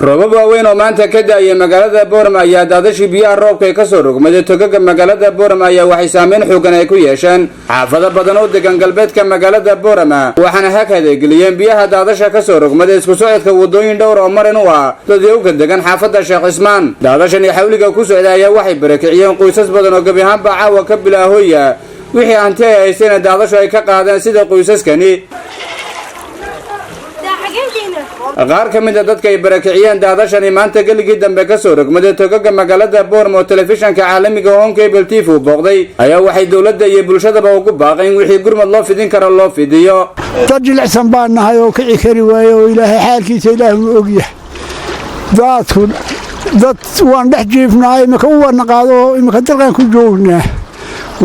roobab waaweyn oo maanta ka da'ay magaalada Boorama ayaa daadashii biyaha roobka ka soo rogmaday togaga magaalada Boorama ayaa waxay saameyn xooggan ay ku yeesheen xaafado badan oo degan galbeedka magaalada Boorama waxaana hakad geliyeen biyaha daadasha ka soo rogmaday isku socodka wadooyin dhowr oo marin u ah dadka degan xaafada Sheekh Ismaan daadashani xawliga ku socday ayaa waxay barakiciyeen qoysas badan oo gabi ahaan baaca ka bilaahooya wixii aan taayaysan daadasho ay ka qaadeen sida qoysaskani qaar ka mid ah dadka ay barakiciyeen daadashani maanta galigii dambe ka soo rogmaday togaga magaalada Boorama oo telefishanka caalamiga Home Cable TV booqday ayaa waxay dawladda iyo bulshadaba ugu baaqeen wixii gurmad loo fidin karo loo fidiyo dad jilicsan baan nahay oo kici kari waayo oo Ilaahay xaalkiisa Ilaahay uu og yahay dadku dad waan dhex jiifnaa imika u wadna qaado imika dalkan ku joognaa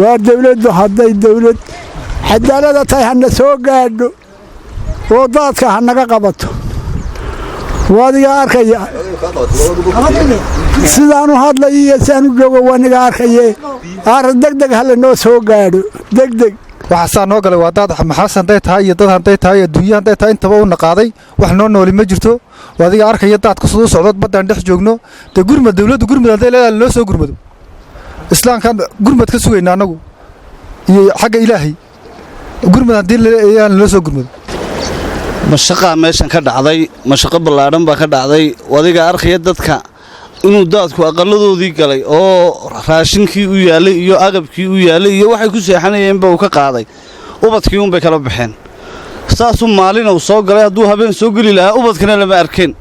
waa dawladdu hadday dawlad cadaalad tahay hana soo gaadho oo dadka hanaga qabato waadiga arkaya sidaan u hadlay saan u joogo waaniga arkay degdeg hal noo soo gaadho degdeg waxa saan noo galay waa dad maxasan day tahay iyo dad handay tahay adduunyadan day tahay intaba u naqaaday wax noo nooli ma jirto waadiga arkaya dadka soo socdo badan dhex joogno de gurmad dawladdu gurmad haday leedahay loo soo gurmado islaamkan gurmad ka sugayna anagu iyo xagga Ilaahay gurmad hadii leeyahay loo soo gurmado mashaqaa meeshan ka dhacday mashaqo ballaaran baa ka dhacday wadiga arkaya dadka inuu daadku aqaladoodii galay oo raashinkii u yaalay iyo agabkii u yaalay iyo waxay ku seexanayeen baa uu ka qaaday ubadkii un bay kala baxeen saasuu maalin uu soo galay hadduu habeen soo geli lahaa ubadkana lama arkeen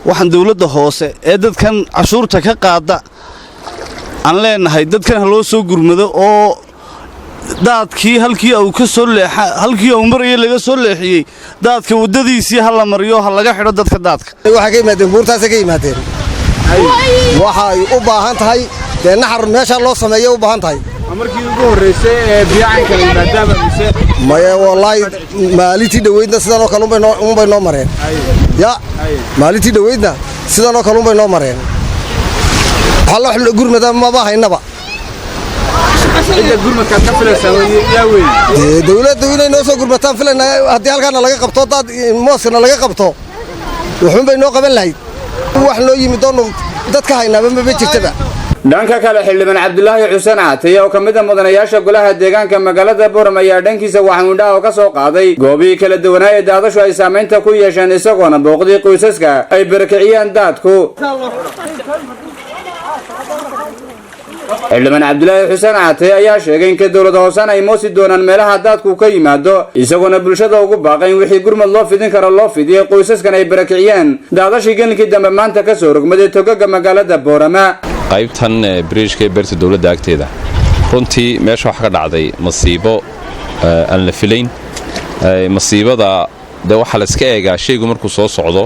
waxaan dawladda hoose ee dadkan cashuurta ka qaada aan leenahay dadkan ha loo soo gurmado oo daadkii halkii uu ka soo halkii uu marayay laga soo leexiyay daadka wadadiisii hal la mariyo hal laga xidho dadka daadka waxa ka yimaadeen buurtaas ka yimaadeen waxa ay u baahan tahay naxar meesha loo sameeyo u baahan tahay markii ugu horeysay ee biyaanka maadaama mise maya wallahi maalintii dhaweydna sidaan oo kale un bay noo mareen ya maalintii dhaweydna sidaan oo kale un bay noo mareen waxa la gurmada ma baahaynaba gurmadka ka filaysan yaa weyn dawladdu inay noo soo gurmataan filanay hadii halkaana laga qabto dad mooskana laga qabto wuxuu bay noo qaban lahayd wax loo yimid doon dadka haynaaba ma jirtaba dhanka kale xildhibaan Cabdullaahi Xuseen Caatay oo kamid ah mudanayaasha golaha deegaanka magaalada Boorama ayaa dhankiisa waxa uu dhaw ka soo qaaday goobii kala duwanaaye daadasho ay saameynta ku yeesheen isagoona booqday qoysaska ay barakiciyeen daadku xildhibaan Cabdullaahi Xuseen Caatay ayaa sheegay in dawladda hoosan ay moosi doonaan meelaha daadku ka yimaado isagoona bulshada ugu baaqay wixii gurmad loo fidin karo loo fidiyo qoysaskan ay barakiciyeen daadashii galigii dambe maanta ka soo rogmaday togaga magaalada Boorama qaybtan bridge-ka beerta dawladda agteeda runtii meesha wax ka dhacday masiibo aan la filayn masiibada waxa la iska eegaa shaygu markuu soo socdo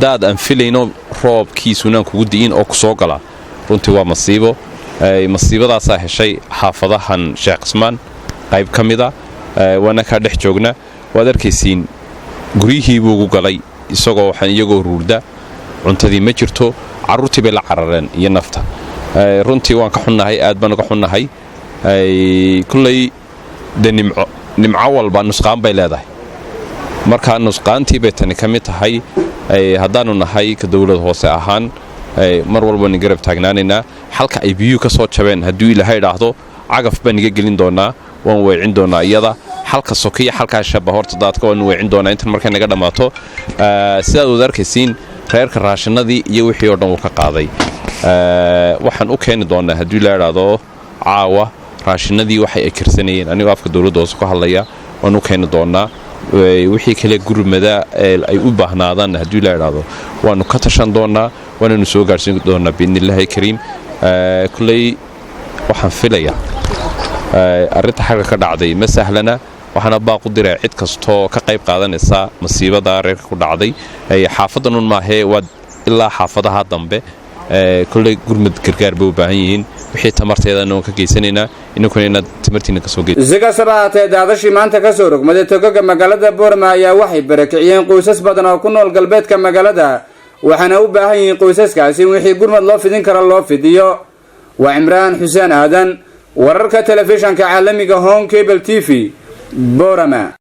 daad aan filayno roobkiisuna kugu diin oo ku soo gala runtii waa masiibo masiibadaas heshay xaafadahan Sheekh Ismaan qayb kamida wana ka dhex joogna waad arkaysiin guriyihii buu ugu galay isagoo waxaan iyagoo ruurda cuntadii ma jirto caruurtii bay la carareen iyo nafta runtii waan ka xunnahay aad baan uga xunnahay kullay nimco walba nusqaan bay leedahay marka nusqaantii bay tani ka mid tahay haddaanu nahay ka dawlad hoose ahaan mar walba ni garab taagnaanayna halka ay biyo ka soo jabeen haduu Ilaahay dhaahdo cagaf baan iga gelin doonaa waan weecin doonaa iyada halka sokiya halka shaba horta daadka waan weecin doonaa inta markay naga dhamaato sidaad u arkaysiin reerka raashinadii iyo wixii oo dhan uu ka qaaday waxaan u keeni doonaa haduu Ilaahay dhaahdo caawa raashinadii waxay karsanayeen aniga afka dawladda hoose ku hadlaya waan u keeni doonaa wixii kale gurmada ay u baahnaadaan haduu Ilaahay dhaahdo waanu ka tashan doonaa waanu soo gaarsiin doonaa biidnillaahi kariim kullay waxaan filayaa arinta xagga ka dhacday ma sahlana waxaana baaq u diray cid kasto ka qayb qaadanaysa masiibada reerka ku dhacday xaafadan ma ahe waa ilaa xaafadaha dambe kullay gurmad gargaar buu baahan yihiin wixii tamarteedana oo ka geysanayna inaguna tamartiina ka soo geeyay isaga sabaatay daadashii maanta ka soo rogmaday togaga magaalada Boorama ayaa waxay barakiciyeen qoysas badan oo ku nool galbeedka magaalada waxaana u baahan yihiin qoysaskaasi wixii gurmad loo fidin karo loo fidiyo waa Imraan Xuseen Aadan wararka telefishanka caalamiga Home Cable TV Boorama.